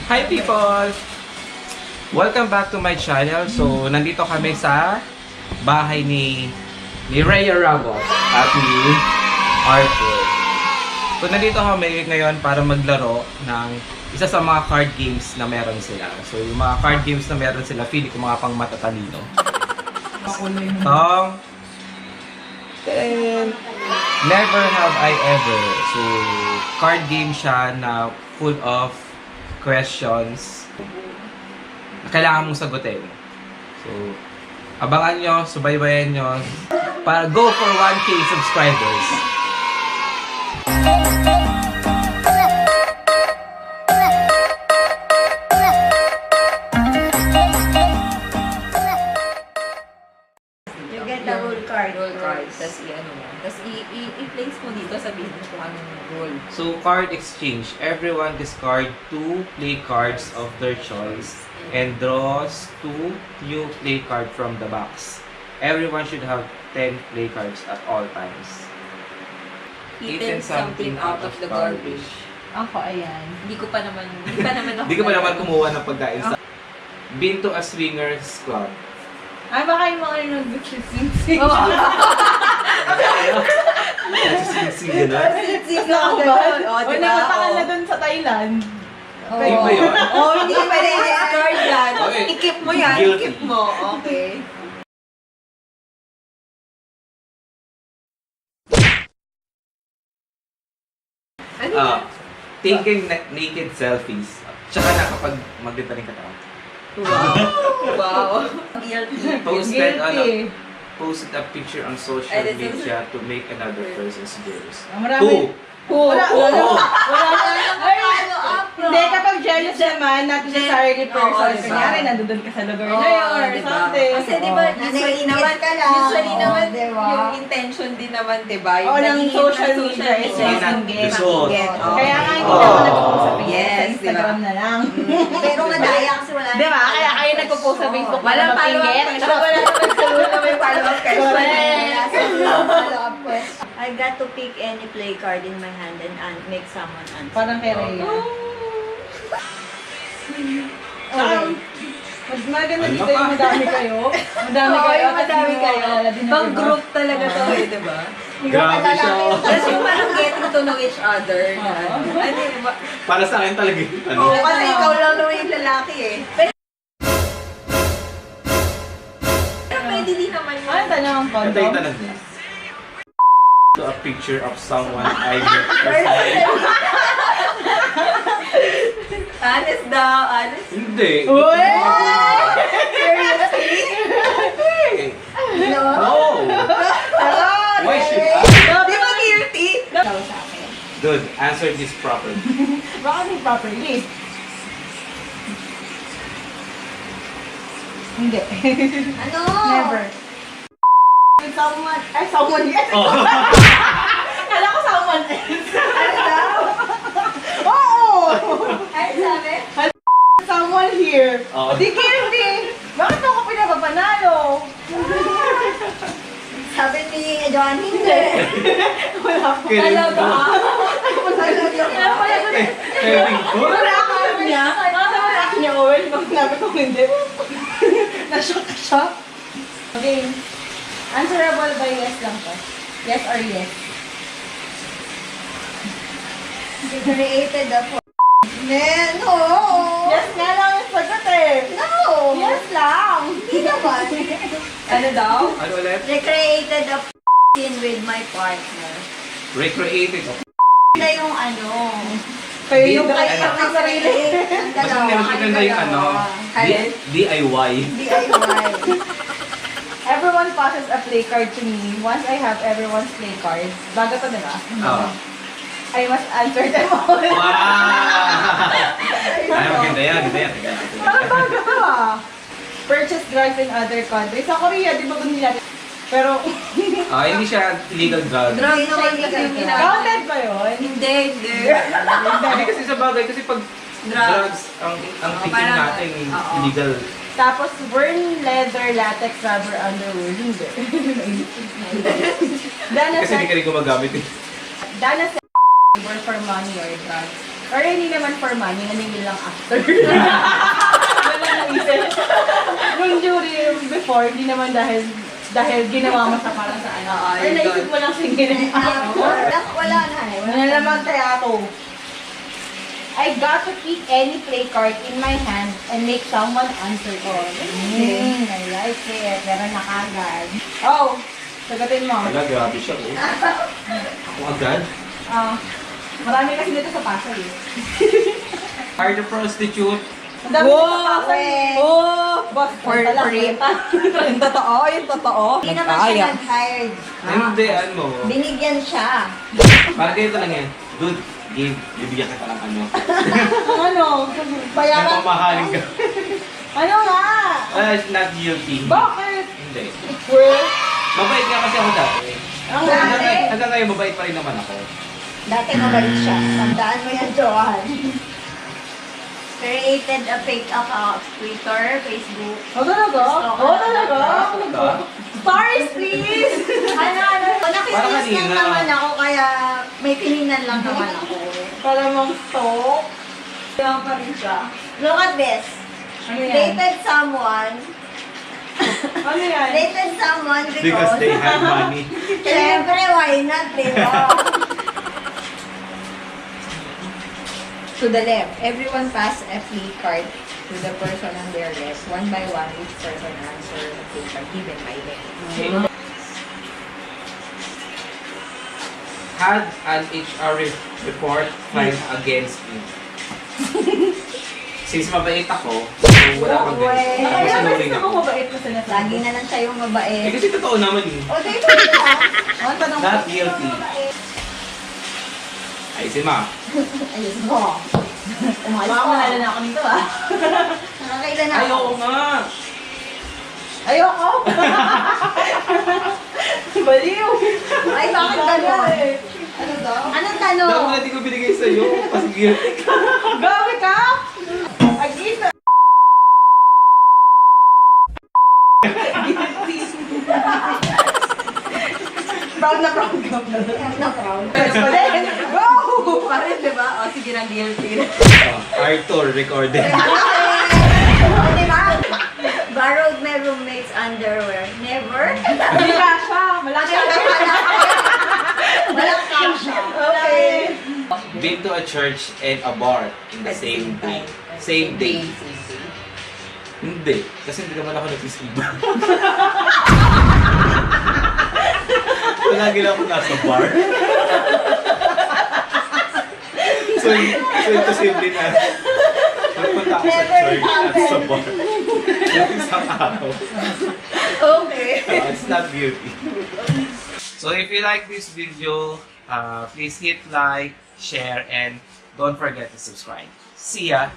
Hi people! Welcome back to my channel. So, nandito kami sa bahay ni Rhea Ramos at ni Arthur. So, nandito kami ngayon para maglaro ng isa sa mga card games na meron sila. So, yung mga card games na meron sila, feeling ko mga pang matatalino. Never Have I Ever. So, card game siya na full of questions na kailangan mong sagutin. So, abangan nyo, subaybayan nyo para go for 1K subscribers. You get the whole card. Roll card. Tapos i-place mo dito, sabihin mo kung anong roll. So, card exchange. Everyone discard 2 play cards of their choice and draws 2 new play card from the box. Everyone should have 10 play cards at all times. Eaten something out of the garbage. Ako, ayan. Hindi pa naman ako. Hindi ka pa naman kumuha ng pagkain sa... Been to a swingers club. Ay, baka yung mga notebook sing-sing. Oo. Nagsising-sing gano'n? Sing-sing ako doon. O, nagpunta ka na doon sa Thailand. Ayun ba yun? Hindi pa rin discard yan. Okay. I-keep mo yan. Guilty. I-keep mo. Okay. Ano yan? Taking naked selfies. Tsaka na kapag magdita rin katawan. Wow. Wow. Guilty. Posted a picture on social Ay, media to make another person's jealous. Marami. Wala. Hindi, Hindi, kapag jealous naman, not necessarily person. Oo, Kunyari, nandun ka sa lugar na yun or something. Kasi diba, usually naman, diba? yung intention din naman, diba? Oo, ng naging social media is Hindi na just gusto. Kaya nga hindi na ako nagpo-post sa Facebook, Yes, sa Instagram na lang. Pero madaya kasi wala. Diba? Kaya kayo nagpo-post sa Facebook. Walang follow-up question. Wala naman sa luna may follow-up question. I got to pick any play card in my hand and make someone answer. Parang kay Rhea. Okay. Mas maganda dito yung madami kayo. Madami kayo. Madami kayo. Pang group talaga to eh, diba? Grabe siya. Tapos yung parang getting to know each other. Ano ba? Para sa akin talaga yun. Oo, kasi ikaw lang naman yung lalaki eh. Pero pwede din naman yun. Ano tanong ang Ito kondo? yung tanong niya. To a picture of someone I met personally. Honest daw, honest. Hindi. Uy! Hey. No? No. Why should I? Di ba guilty? Daw sa akin. Dude, answer this properly. Baka hindi properly. Hindi. Ano? Never. Someone, someone yes. Oh. Kala ko someone else. Ano daw? Oo! Ano sabi? Someone here. Oh. Di guilty. Bakit ako pinapapanalo? Sabi ni Joan, hindi. Wala pa. Talaga? Kevin ko? Wala ka niya. Wala ka niya, Owen. Pag sinabi ko hindi. Na-shock siya. Okay. Answerable by yes lang to. Yes or yes? Created a No! Yes nga lang yung sagot eh. No! Yes lang. Hindi naman. Ano daw? Ano ulit? Recreated a scene with my partner. Recreated. Na yung ano. Kayo yung Di- kaya ano? ng sarili. Ang Mas dalawa. maganda yung ano, Alin? DIY. DIY. Everyone passes a play card to me. Once I have everyone's play cards, bago to diba? Oo. I must answer them all. Wow! Ay, maganda yan, maganda yan. Parang bago to ah. Purchase drugs in other countries. Sa Korea, di ba kung nila? Pero, Hindi siya illegal drug. Drug naman kasi yung ginagawa. counted ba yun? Hindi, hindi. Hindi kasi sa bagay, kasi pag drugs, ang thinking parang- natin, oo. illegal. Tapos, burn leather, latex, rubber, underwear. Hindi. Dana Kasi sa... hindi ka rin gumagamit eh. Dana sa... for money or drugs. Or hindi naman for money, naningil lang after. Wala naisip. Nung during before, hindi naman dahil ginawa mo sa para sa ano. Or naisip mo lang singilin Wala na eh. Wala naman teatro. I got to pick any play card in my hand and make someone answer ko. I like it. Meron na kagad. Oh, sagutin mo. Wala, grabe siya oh. Ako agad? Marami kasi dito sa Pasay eh. Are the prostitute? Ang dami dito sa Pasay. Oh! Boss, For rape. Yung totoo, yung totoo. Hindi naman siya nag-hired. Hindi, ano. Binigyan siya. Parang ganito lang yan. Dude, bibigyan kita ng ano. Ano? Bayaran? Napamahaling ka. Ano nga? Not guilty. Bakit? Hindi. Well, Mabait nga kasi ako dati. ang dati. Hanggang ngayon, mabait pa rin naman ako. Dati mabalik siya. Tandaan mo yan, Johan. Created a fake account. Twitter, Facebook. Oh, talaga? Oh, talaga? Stories, please! Ano? Parang Nakikinis lang kanina. naman ako, kaya may pininan lang naman ako. Para mong stalk. Kaya pa rin siya. Look at this. Ano yan? Dated someone. Ano yan? Dated someone Because they have money. Siyempre, why not, di ba? To the left, everyone pass a play card to the person on their left. One by one, each person answer the play card given by them. Had an HR report filed against me. Since mabait ako, so wala kang ganito. Uwe. Ako Kaya sinuring gusto ako. mo mabait na sinasabi. Lagi na lang siya yung mabait. Kasi totoo naman yun. O, dito na. Ang tanong ko. Not guilty. Ay, si Ma. Ayos mo. Umalis Baka ko. manalo na ako nito ah. Nakakailan na Ay, ako. oo nga. Ayoko! Baliw! Ay, bakit gano'n? Ano daw? Anong tanong? Dapat na di ko binigay sa'yo. Kasi guilty ka. Gabi ka! Agita! Proud na proud ka pa. Na proud. Pero pa din! Go! Pa rin, di ba? O, sige na, guilty. Arthur recorded. O, diba? Borrowed my roommate's underwear. Never? Hindi ka siya! Malaki Malaki siya. Okay. Been to a church and a bar in the same day. Same day. Hindi. Kasi hindi naman ako nagsisiba. Lagi lang ako nasa bar. So ito simple na. Nagpunta ako sa church at sa bar. Yung isang araw. Okay. It's not beauty. So if you like this video, please hit like, share, and don't forget to subscribe. See ya!